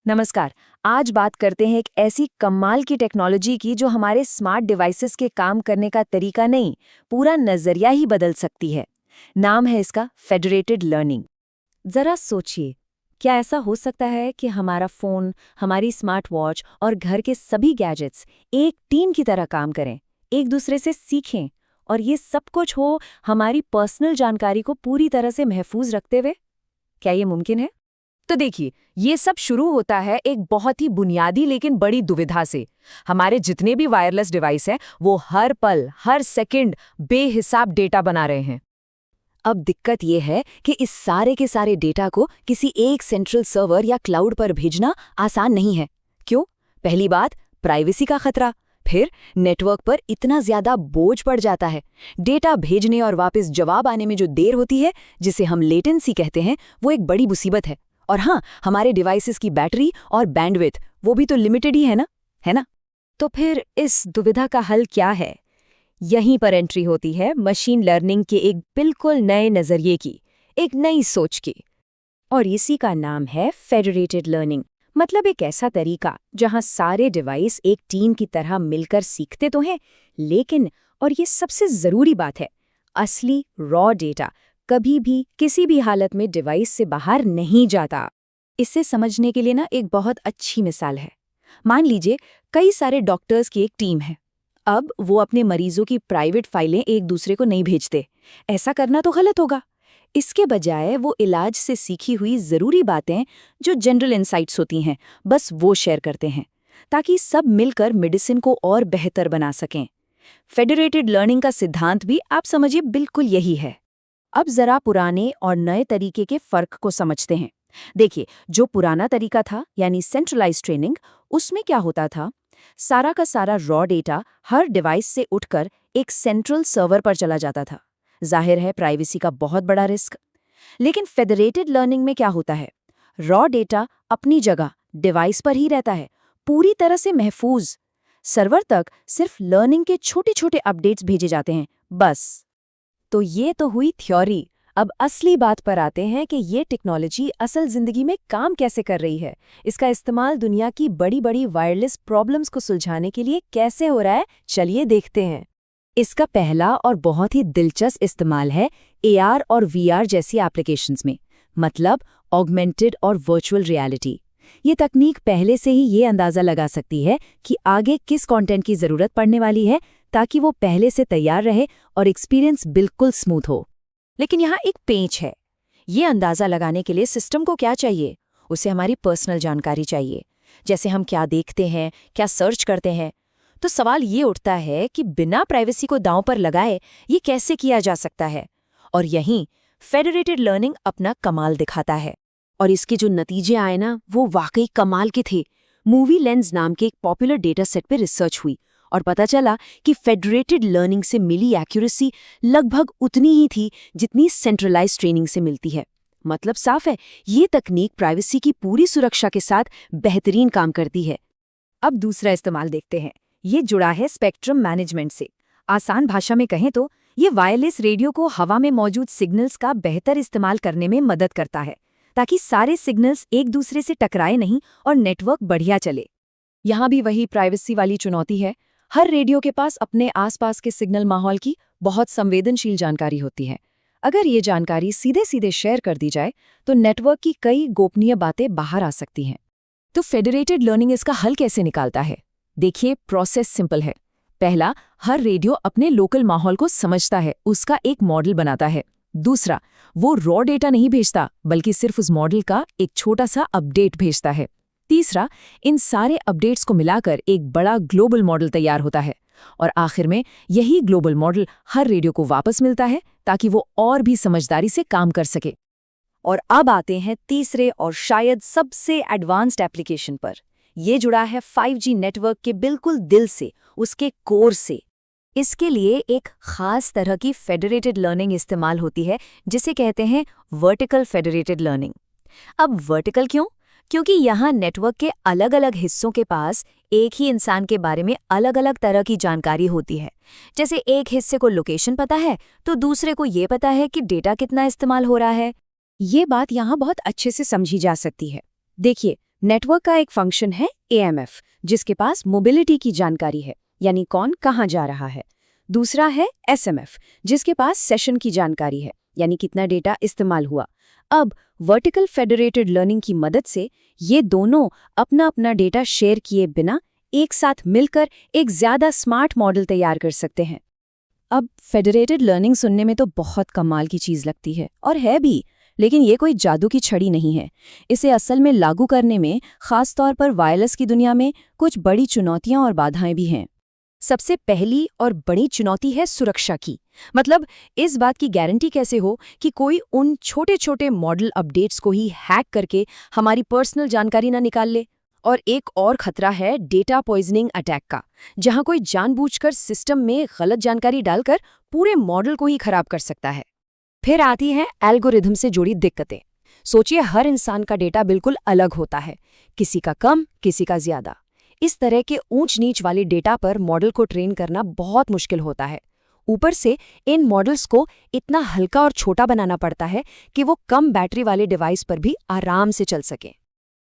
नमस्कार। आज बात करते हैं एक ऐसी कमाल की टेक्नोलॉजी की जो हमारे स्मार्ट डिवाइसेस के काम करने का तरीका नहीं, पूरा नजरिया ही बदल सकती है। नाम है इसका फेडरेटेड लर्निंग। जरा सोचिए, क्या ऐसा हो सकता है कि हमारा फोन, हमारी स्मार्ट वॉच और घर के सभी गैजेट्स एक टीम की तरह काम करें, एक दूसरे से सीखें, और ये सब कुछ हो हमारी पर्सनल जानकारी को पूरी तरह से महफूज रखते हुए? क्या ये मुमकिन है? तो देखिए, ये सब शुरू होता है एक बहुत ही बुनियादी लेकिन बड़ी दुविधा से। हमारे जितने भी वायरलेस डिवाइस हैं, वो हर पल, हर सेकंड बेहिसाब डेटा बना रहे हैं। अब दिक्कत ये है कि इस सारे के सारे डेटा को किसी एक सेंट्रल सर्वर या क्लाउड पर भेजना आसान नहीं है। क्यों? पहली बात, प्राइवेसी का खतरा। फिर नेटवर्क पर इतना ज्यादा बोझ पड़ जाता है। डेटा भेजने और वापस जवाब आने में जो देर होती है, जिसे हम लेटेंसी कहते हैं, वो एक बड़ी मुसीबत है। और हाँ, हमारे डिवाइसेस की बैटरी और बैंडविड्थ वो भी तो लिमिटेड ही है ना? तो फिर इस दुविधा का हल क्या है? यहीं पर एंट्री होती है मशीन लर्निंग के एक बिल्कुल नए नजरिए की, एक नई सोच की। और इसी का नाम है फेडरेटेड लर्निंग। मतलब एक ऐसा तरीका जहां सारे डिवाइस एक टीम की तरह मिलकर सीखते तो हैं, लेकिन, और ये सबसे जरूरी बात है, असली रॉ डेटा कभी भी किसी भी हालत में डिवाइस से बाहर नहीं जाता। इसे समझने के लिए ना एक बहुत अच्छी मिसाल है। मान लीजिए कई सारे डॉक्टर्स की एक टीम है। अब वो अपने मरीजों की प्राइवेट फाइलें एक दूसरे को नहीं भेजते। ऐसा करना तो गलत होगा। इसके बजाय वो इलाज से सीखी हुई जरूरी बातें, जो जनरल इंसाइट्स होती हैं, बस वो शेयर करते हैं, ताकि सब मिलकर मेडिसिन को और बेहतर बना सकें। फेडरेटेड लर्निंग का सिद्धांत भी आप समझिए बिल्कुल यही है। अब जरा पुराने और नए तरीके के फर्क को समझते हैं। देखिए, जो पुराना तरीका था यानी सेंट्रलाइज्ड ट्रेनिंग, उसमें क्या होता था, सारा का सारा रॉ डेटा हर डिवाइस से उठकर एक सेंट्रल सर्वर पर चला जाता था। जाहिर है, प्राइवेसी का बहुत बड़ा रिस्क। लेकिन फेडरेटेड लर्निंग में क्या होता है, रॉ डेटा अपनी जगह डिवाइस पर ही रहता है, पूरी तरह से महफूज। सर्वर तक सिर्फ लर्निंग के छोटे छोटे अपडेट्स भेजे जाते हैं, बस। तो ये तो हुई थ्योरी। अब असली बात पर आते हैं कि ये टेक्नोलॉजी असल जिंदगी में काम कैसे कर रही है। इसका इस्तेमाल दुनिया की बड़ी बड़ी वायरलेस प्रॉब्लम्स को सुलझाने के लिए कैसे हो रहा है, चलिए देखते हैं। इसका पहला और बहुत ही दिलचस्प इस्तेमाल है AR और VR जैसी एप्लीकेशंस में, मतलब ऑगमेंटेड और वर्चुअल रियलिटी। ये तकनीक पहले से ही ये अंदाजा लगा सकती है कि आगे किस कंटेंट की जरूरत पड़ने वाली है, ताकि वो पहले से तैयार रहे और एक्सपीरियंस बिल्कुल स्मूथ हो। लेकिन यहाँ एक पेंच है। ये अंदाजा लगाने के लिए सिस्टम को क्या चाहिए? उसे हमारी पर्सनल जानकारी चाहिए, जैसे हम क्या देखते हैं, क्या सर्च करते हैं। तो सवाल ये उठता है कि बिना प्राइवेसी को दांव पर लगाए ये कैसे किया जा सकता है? और यहीं फेडरेटेड लर्निंग अपना कमाल दिखाता है। और इसके जो नतीजे आए ना, वो वाकई कमाल के थे। मूवी लेंस नाम के एक पॉपुलर डेटा सेट पर रिसर्च हुई और पता चला कि फेडरेटेड लर्निंग से मिली एक्यूरेसी लगभग उतनी ही थी जितनी सेंट्रलाइज्ड ट्रेनिंग से मिलती है। मतलब साफ है, ये तकनीक प्राइवेसी की पूरी सुरक्षा के साथ बेहतरीन काम करती है। अब दूसरा इस्तेमाल देखते हैं। ये जुड़ा है स्पेक्ट्रम मैनेजमेंट से। आसान भाषा में कहें तो ये वायरलेस रेडियो को हवा में मौजूद सिग्नल्स का बेहतर इस्तेमाल करने में मदद करता है, ताकि सारे सिग्नल्स एक दूसरे से टकराए नहीं और नेटवर्क बढ़िया चले। यहाँ भी वही प्राइवेसी वाली चुनौती है। हर रेडियो के पास अपने आसपास के सिग्नल माहौल की बहुत संवेदनशील जानकारी होती है। अगर ये जानकारी सीधे सीधे शेयर कर दी जाए तो नेटवर्क की कई गोपनीय बातें बाहर आ सकती हैं। तो फेडरेटेड लर्निंग इसका हल कैसे निकालता है? देखिए, प्रोसेस सिंपल है। पहला, हर रेडियो अपने लोकल माहौल को समझता है, उसका एक मॉडल बनाता है। दूसरा, वो रॉ डेटा नहीं भेजता, बल्कि सिर्फ उस मॉडल का एक छोटा सा अपडेट भेजता है। तीसरा, इन सारे अपडेट्स को मिलाकर एक बड़ा ग्लोबल मॉडल तैयार होता है। और आखिर में यही ग्लोबल मॉडल हर रेडियो को वापस मिलता है, ताकि वो और भी समझदारी से काम कर सके। और अब आते हैं तीसरे और शायद सबसे एडवांस्ड एप्लीकेशन पर। ये जुड़ा है 5G नेटवर्क के बिल्कुल दिल से, उसके कोर से। इसके लिए एक खास तरह की फेडरेटेड लर्निंग इस्तेमाल होती है, जिसे कहते हैं वर्टिकल फेडरेटेड लर्निंग। अब वर्टिकल क्यों? क्योंकि यहाँ नेटवर्क के अलग अलग हिस्सों के पास एक ही इंसान के बारे में अलग अलग तरह की जानकारी होती है। जैसे एक हिस्से को लोकेशन पता है, तो दूसरे को ये पता है कि डेटा कितना इस्तेमाल हो रहा है। ये बात यहाँ बहुत अच्छे से समझी जा सकती है। देखिए, नेटवर्क का एक फंक्शन है AMF, जिसके पास मोबिलिटी की जानकारी है, यानी कौन कहाँ जा रहा है। दूसरा है SMF, जिसके पास सेशन की जानकारी है, यानी कितना डेटा इस्तेमाल हुआ। अब वर्टिकल फेडरेटेड लर्निंग की मदद से ये दोनों अपना अपना डेटा शेयर किए बिना एक साथ मिलकर एक ज्यादा स्मार्ट मॉडल तैयार कर सकते हैं। अब फेडरेटेड लर्निंग सुनने में तो बहुत कमाल की चीज लगती है, और है भी, लेकिन ये कोई जादू की छड़ी नहीं है। इसे असल में लागू करने में, खास तौर पर वायरलेस की दुनिया में, कुछ बड़ी चुनौतियां और बाधाएं भी हैं। सबसे पहली और बड़ी चुनौती है सुरक्षा की। मतलब इस बात की गारंटी कैसे हो कि कोई उन छोटे छोटे मॉडल अपडेट्स को ही हैक करके हमारी पर्सनल जानकारी ना निकाल ले। और एक और खतरा है डेटा पॉइजनिंग अटैक का, जहां कोई जानबूझकर सिस्टम में गलत जानकारी डालकर पूरे मॉडल को ही खराब कर सकता है। फिर आती है एल्गोरिथम से जुड़ी दिक्कतें। सोचिए, हर इंसान का डेटा बिल्कुल अलग होता है, किसी का कम, किसी का ज्यादा। इस तरह के ऊंच नीच वाले डेटा पर मॉडल को ट्रेन करना बहुत मुश्किल होता है। ऊपर से इन मॉडल्स को इतना हल्का और छोटा बनाना पड़ता है कि वो कम बैटरी वाले डिवाइस पर भी आराम से चल सके।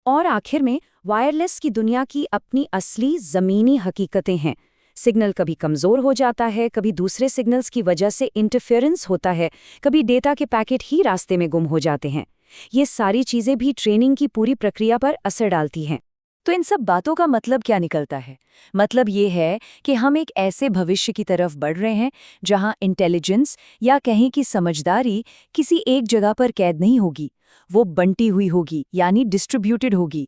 और आखिर में वायरलेस की दुनिया की अपनी असली ज़मीनी हकीकतें हैं। सिग्नल कभी कमज़ोर हो जाता है, कभी दूसरे सिग्नल्स की वजह से इंटरफेरेंस होता है, कभी डेटा के पैकेट ही रास्ते में गुम हो जाते हैं। ये सारी चीज़ें भी ट्रेनिंग की पूरी प्रक्रिया पर असर डालती हैं। तो इन सब बातों का मतलब क्या निकलता है? मतलब ये है कि हम एक ऐसे भविष्य की तरफ बढ़ रहे हैं जहां इंटेलिजेंस या कहें कि समझदारी किसी एक जगह पर कैद नहीं होगी, वो बंटी हुई होगी, यानी डिस्ट्रीब्यूटेड होगी।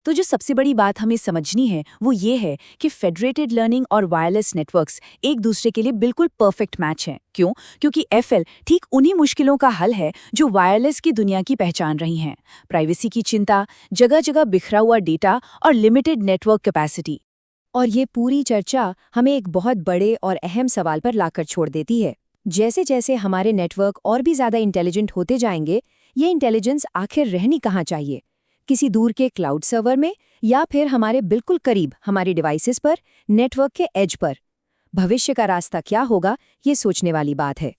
तो जो सबसे बड़ी बात हमें समझनी है वो ये है कि फेडरेटेड लर्निंग और वायरलेस नेटवर्क्स एक दूसरे के लिए बिल्कुल परफेक्ट मैच हैं। क्यों? क्योंकि FL ठीक उन्हीं मुश्किलों का हल है जो वायरलेस की दुनिया की पहचान रही हैं। प्राइवेसी की चिंता, जगह जगह बिखरा हुआ डेटा और लिमिटेड नेटवर्क कैपेसिटी। और ये पूरी चर्चा हमें एक बहुत बड़े और अहम सवाल पर लाकर छोड़ देती है। जैसे जैसे हमारे नेटवर्क और भी ज़्यादा इंटेलिजेंट होते जाएंगे, ये इंटेलिजेंस आखिर रहनी कहाँ चाहिए? किसी दूर के क्लाउड सर्वर में, या फिर हमारे बिल्कुल करीब हमारे डिवाइसेस पर, नेटवर्क के एज पर? भविष्य का रास्ता क्या होगा, ये सोचने वाली बात है।